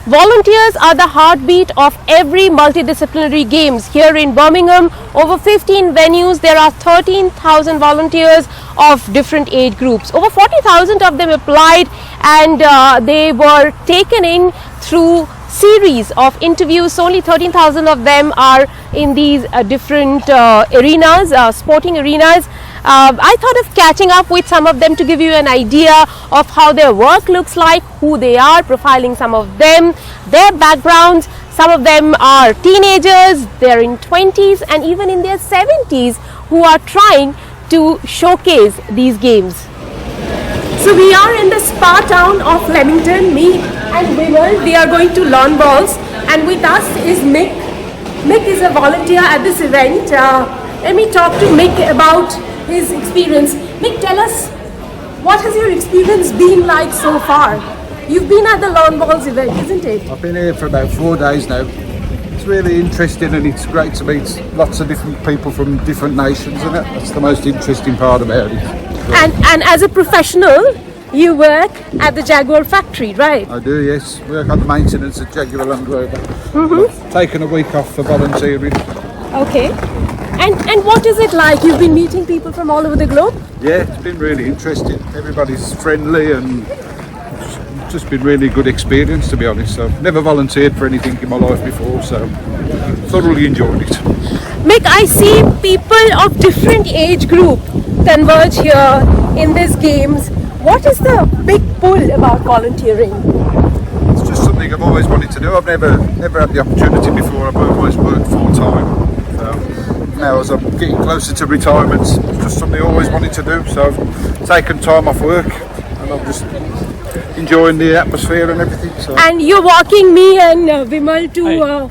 Volunteers are the heartbeat of every multidisciplinary games here in Birmingham. Over 15 venues, there are 13,000 volunteers of different age groups. Over 40,000 of them applied, and they were taken in through series of interviews. Only 13,000 of them are in these different arenas, sporting arenas. I thought of catching up with some of them to give you an idea of how their work looks like, who they are, profiling some of them, their backgrounds. Some of them are teenagers, they're in 20s and even in their 70s, who are trying to showcase these games. So we are in the spa town of Leamington. Me and Vimal, they are going to lawn bowls, and with us is Mick. Mick is a volunteer at this event. Let me talk to Mick about his experience. Mick, tell us, what has your experience been like so far? You've been at the lawn bowls event, isn't it? I've been here for about 4 days now. It's really interesting, and it's great to meet lots of different people from different nations, and that's the most interesting part about it. And as a professional, you work at the Jaguar factory, right? I do, yes. Work on the maintenance at Jaguar Land Rover. I've taken a week off for volunteering. Okay. And what is it like? You've been meeting people from all over the globe? Yeah, it's been really interesting. Everybody's friendly, and it's just been really good experience, to be honest. I've never volunteered for anything in my life before, so thoroughly enjoyed it. Mick, I see people of different age group converge here in these games. What is the big pull about volunteering? It's just something I've always wanted to do. I've never had the opportunity before. I've always worked full time. So now, as I'm getting closer to retirement, it's just something I always wanted to do. So I've taken time off work, and I'm just enjoying the atmosphere and everything. So. And you're walking me and Vimal to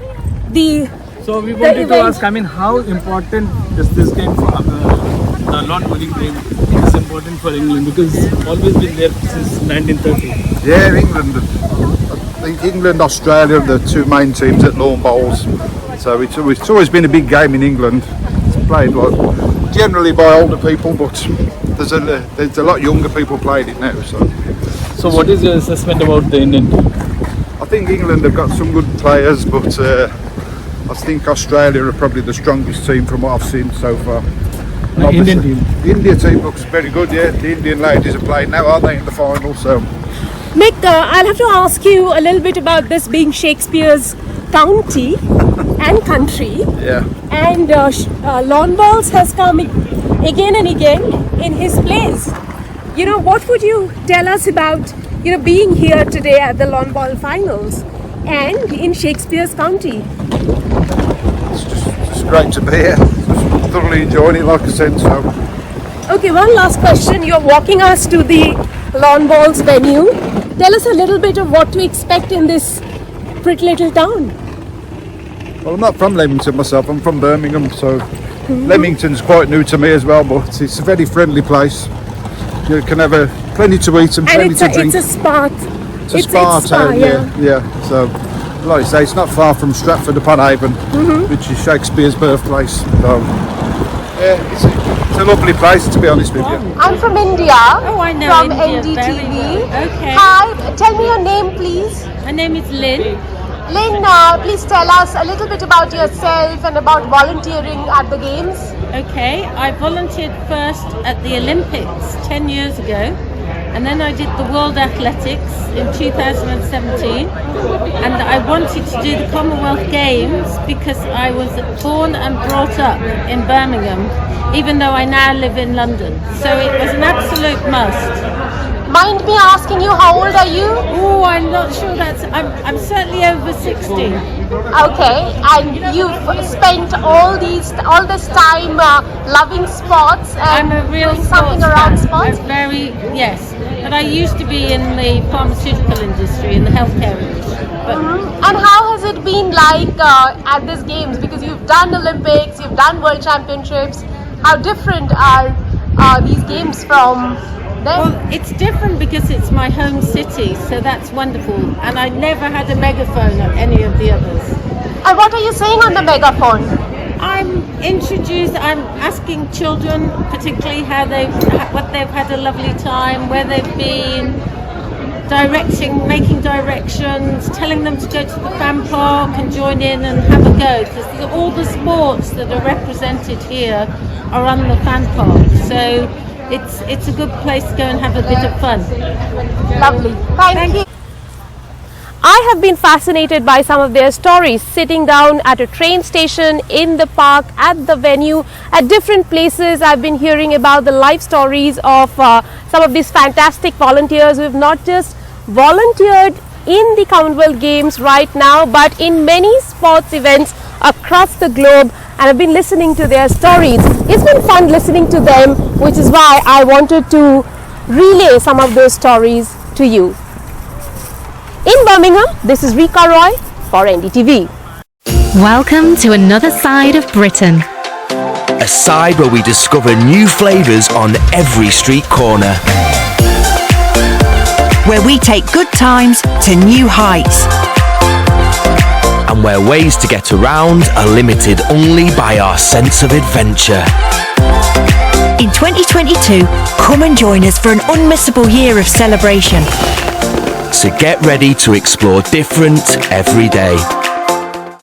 the So we wanted to ask, how important is this game for the lawn bowling game? It's important for England because it's always been there since 1930. Yeah, England. I think England, Australia are the two main teams at lawn bowls. So it's always been a big game in England. It's played generally by older people, but there's a lot younger people playing it now. So what is your assessment about the Indian team? I think England have got some good players, but I think Australia are probably the strongest team from what I've seen so far. The Indian team? The India team looks very good, yeah. The Indian ladies are playing now, aren't they, in the final? So, Mick, I'll have to ask you a little bit about this being Shakespeare's county and country. Yeah. And lawn bowls has come again and again in his place. You know, what would you tell us about, being here today at the lawn ball finals and in Shakespeare's county? It's just great to be here. Just thoroughly enjoying it, like I said. So. Okay, one last question. You're walking us to the lawn bowls venue. Tell us a little bit of what to expect in this pretty little town. Well, I'm not from Leamington myself. I'm from Birmingham, so Leamington's quite new to me as well. But it's a very friendly place. You can have plenty to eat and plenty to drink. It's a spa. It's a spa town, yeah. So, like I say, it's not far from Stratford-upon-Avon, which is Shakespeare's birthplace. So, yeah, it's a lovely place, to be honest with you. I'm from India. Oh, I know from India NDTV. very well. Okay. Hi, tell me your name, please. My name is Lynn. Lynn, please tell us a little bit about yourself and about volunteering at the games. Okay, I volunteered first at the Olympics 10 years ago, and then I did the World Athletics in 2017, and I wanted to do the Commonwealth Games because I was born and brought up in Birmingham, even though I now live in London. So it was an absolute must. Mind me asking you, how old are you? Oh, I'm not sure I'm certainly over 60. Okay, and you've spent all this time loving sports and I'm a real doing something sports around fan. sports? Yes. But I used to be in the pharmaceutical industry, in the healthcare industry. But And how has it been like at these games? Because you've done Olympics, you've done World Championships. How different are these games from them? Well, it's different because it's my home city, so that's wonderful. And I never had a megaphone at any of the others. And what are you saying on the megaphone? I'm asking children particularly what they've had a lovely time, where they've been, making directions, telling them to go to the fan park and join in and have a go, because all the sports that are represented here are on the fan park. So it's a good place to go and have a bit of fun. Lovely. Thank you. I have been fascinated by some of their stories, sitting down at a train station, in the park, at the venue, at different places. I've been hearing about the life stories of some of these fantastic volunteers who have not just volunteered in the Commonwealth Games right now, but in many sports events across the globe, and I've been listening to their stories. It's been fun listening to them, which is why I wanted to relay some of those stories to you. In Birmingham, this is Rica Roy for NDTV. Welcome to another side of Britain. A side where we discover new flavours on every street corner. Where we take good times to new heights. And where ways to get around are limited only by our sense of adventure. In 2022, come and join us for an unmissable year of celebration. So get ready to explore different every day.